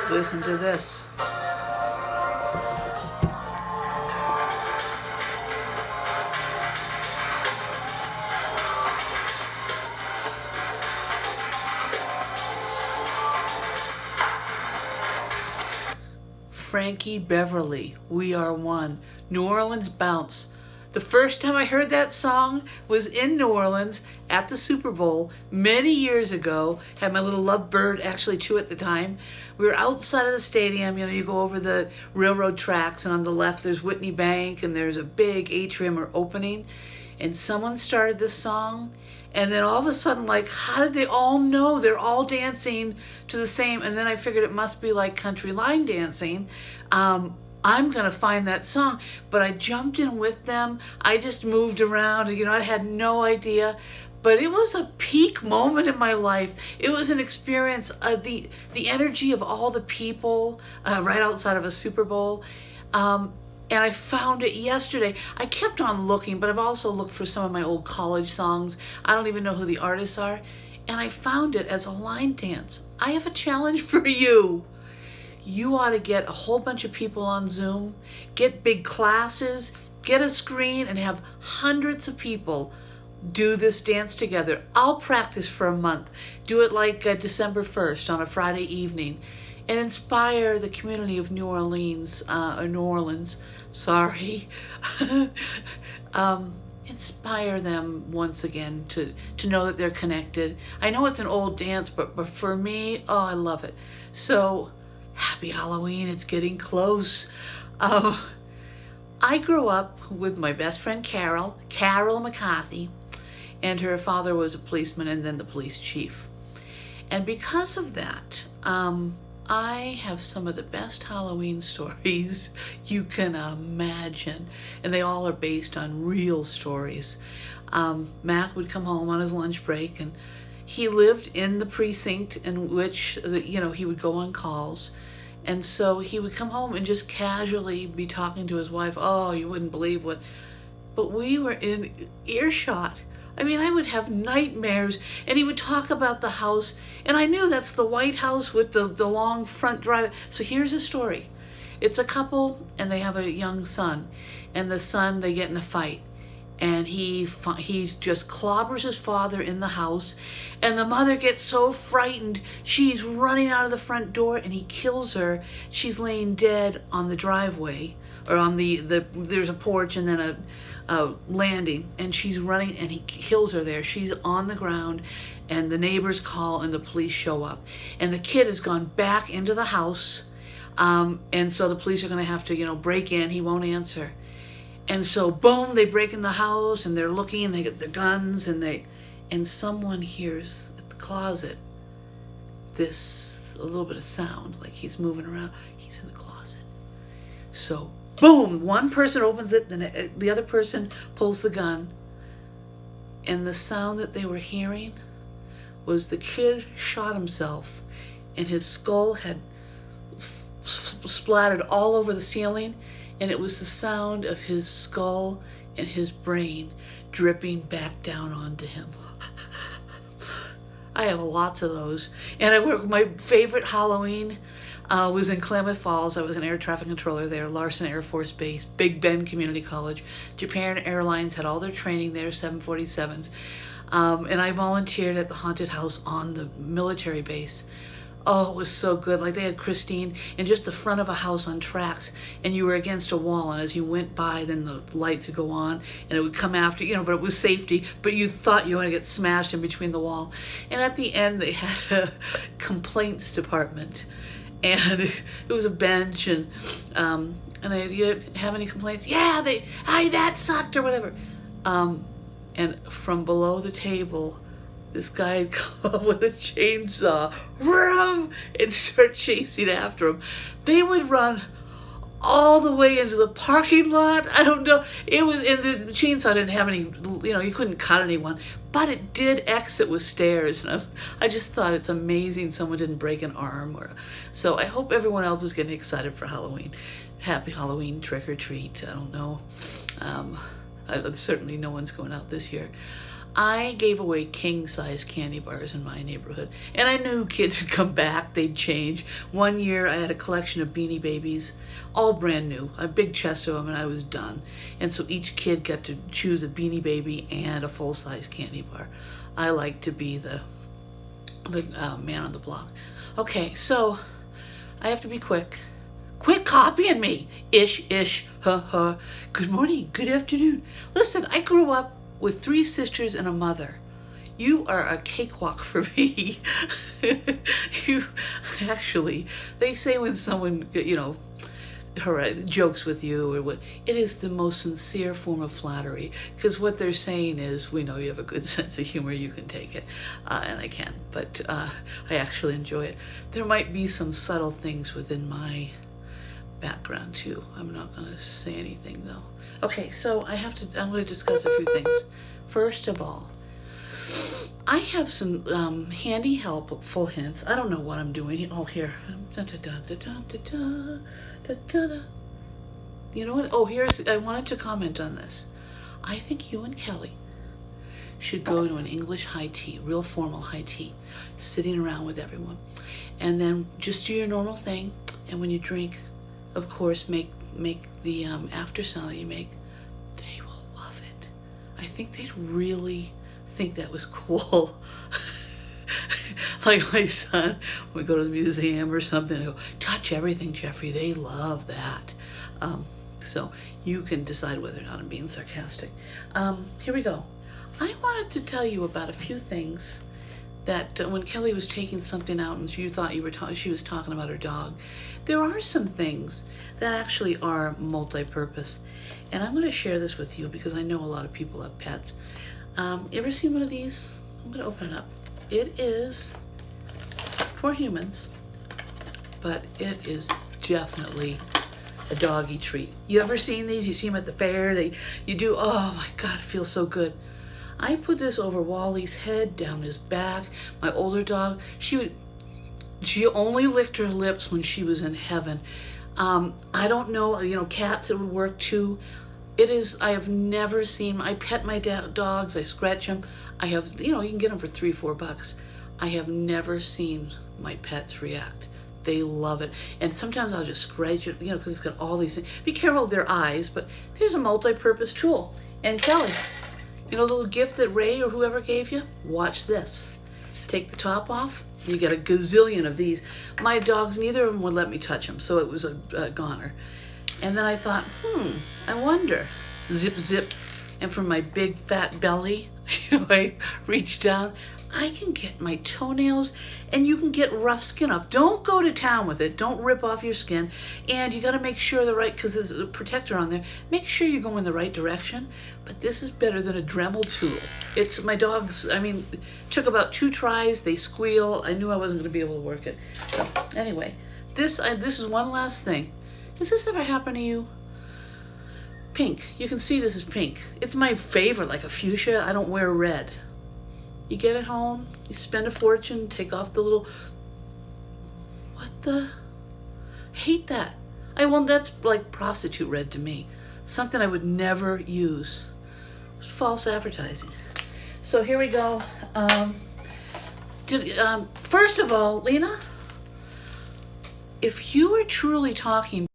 Listen to this. Frankie Beverly, We Are One, New Orleans Bounce. The first time I heard that song was in New Orleans at the Super Bowl many years ago. Had my little lovebird, actually two at the time. We were outside of the stadium. You know, you go over the railroad tracks, and on the left there's Whitney Bank, and there's a big atrium or opening. And someone started this song, and then all of a sudden, like, how did they all know? They're all dancing to the same. And then I figured it must be like country line dancing. I'm going to find that song. But I jumped in with them. I just moved around. You know, I had no idea. But it was a peak moment in my life. It was an experience. The energy of all the people right outside of a Super Bowl. And I found it yesterday. I kept on looking, but I've also looked for some of my old college songs. I don't even know who the artists are. And I found it as a line dance. I have a challenge for you. You ought to get a whole bunch of people on Zoom, get big classes, get a screen, and have hundreds of people do this dance together. I'll practice for a month. Do it like December 1st on a Friday evening, and inspire the community of New Orleans, sorry. Inspire them once again to know that they're connected. I know it's an old dance, but for me, oh, I love it. So, happy Halloween, it's getting close. I grew up with my best friend Carol McCarthy, and her father was a policeman and then the police chief. And because of that, I have some of the best Halloween stories you can imagine, and they all are based on real stories. Mac would come home on his lunch break, and he lived in the precinct in which, you know, he would go on calls. And so he would come home and just casually be talking to his wife. Oh, you wouldn't believe what. But we were in earshot. I mean, I would have nightmares, and he would talk about the house, and I knew that's the White House with the long front drive. So here's a story. It's a couple, and they have a young son, and the son, they get in a fight, and he just clobbers his father in the house, and the mother gets so frightened, she's running out of the front door, and he kills her. She's laying dead on the driveway, or on there's a porch and then a landing, and she's running, and he kills her there. She's on the ground, and the neighbors call, and the police show up, and the kid has gone back into the house, and so the police are going to have to, you know, break in. He won't answer, and so boom, they break in the house, and they're looking, and they get their guns, and someone hears at the closet a little bit of sound, like he's moving around. He's in the closet. So boom, one person opens it, then the other person pulls the gun, and the sound that they were hearing was the kid shot himself, and his skull had splattered all over the ceiling, and it was the sound of his skull and his brain dripping back down onto him. I have lots of those. And my favorite Halloween was in Klamath Falls. I was an air traffic controller there, Larson Air Force Base, Big Bend Community College. Japan Airlines had all their training there, 747s. And I volunteered at the haunted house on the military base. Oh, it was so good. Like, they had Christine in just the front of a house on tracks, and you were against a wall, and as you went by, then the lights would go on, and it would come after, you know, but it was safety, but you thought you were going to get smashed in between the wall. And at the end, they had a complaints department, and it was a bench, and you have any complaints? Yeah, that sucked, or whatever. And from below the table, this guy had come up with a chainsaw, and start chasing after him. They would run all the way into the parking lot. I don't know. It was, and the chainsaw didn't have any, you know, you couldn't cut anyone, but it did exit with stairs. And I just thought it's amazing someone didn't break an arm. So I hope everyone else is getting excited for Halloween. Happy Halloween, trick or treat. I don't know. Certainly no one's going out this year. I gave away king-size candy bars in my neighborhood, and I knew kids would come back, they'd change. One year I had a collection of Beanie Babies, all brand new, a big chest of them, and I was done. And so each kid got to choose a Beanie Baby and a full-size candy bar. I like to be the man on the block. Okay, so I have to be quick. Quit copying me. Ish, ish, ha, ha. Good morning, good afternoon. Listen, I grew up with 3 sisters and a mother. You are a cakewalk for me. You actually, they say when someone, jokes with you, or what, it is the most sincere form of flattery, because what they're saying is, we know you have a good sense of humor, you can take it, and I can, but I actually enjoy it. There might be some subtle things within my background too. I'm not going to say anything though. Okay, so I'm going to discuss a few things. First of all, I have some handy helpful hints. I don't know what I'm doing. Oh, here. You know what? Oh, I wanted to comment on this. I think you and Kelly should go to an English high tea, real formal high tea, sitting around with everyone. And then just do your normal thing. And when you drink, of course, make the after sound you make. They will love it. I think they'd really think that was cool. Like my son, when we go to the museum or something, I go, touch everything, Jeffrey. They love that. So you can decide whether or not I'm being sarcastic. Here we go. I wanted to tell you about a few things that when Kelly was taking something out and you thought she was talking about her dog, there are some things that actually are multi-purpose. And I'm going to share this with you because I know a lot of people have pets. You ever seen one of these? I'm going to open it up. It is for humans, but it is definitely a doggy treat. You ever seen these? You see them at the fair. You do. Oh my God, it feels so good. I put this over Wally's head, down his back. My older dog, she only licked her lips when she was in heaven. I don't know, cats, it would work too. I have never seen, I pet my dogs, I scratch them. I have, you can get them for $3-4. I have never seen my pets react. They love it. And sometimes I'll just scratch it, because it's got all these things. Be careful of their eyes, but there's a multi-purpose tool. And Kelly, the little gift that Ray or whoever gave you, watch this. Take the top off, you get a gazillion of these. My dogs, neither of them would let me touch them, so it was a goner. And then I thought, I wonder. Zip, zip. And from my big fat belly, I reach down. I can get my toenails, and you can get rough skin off. Don't go to town with it. Don't rip off your skin. And you got to make sure because there's a protector on there, make sure you go in the right direction. But this is better than a Dremel tool. It's my dogs, took about 2 tries. They squeal. I knew I wasn't going to be able to work it. So anyway, this is one last thing. Has this ever happened to you? Pink. You can see this is pink. It's my favorite, like a fuchsia. I don't wear red. You get it home, you spend a fortune, take off the little, hate that. That's like prostitute red to me. Something I would never use. False advertising. So here we go. First of all, Lena, if you are truly talking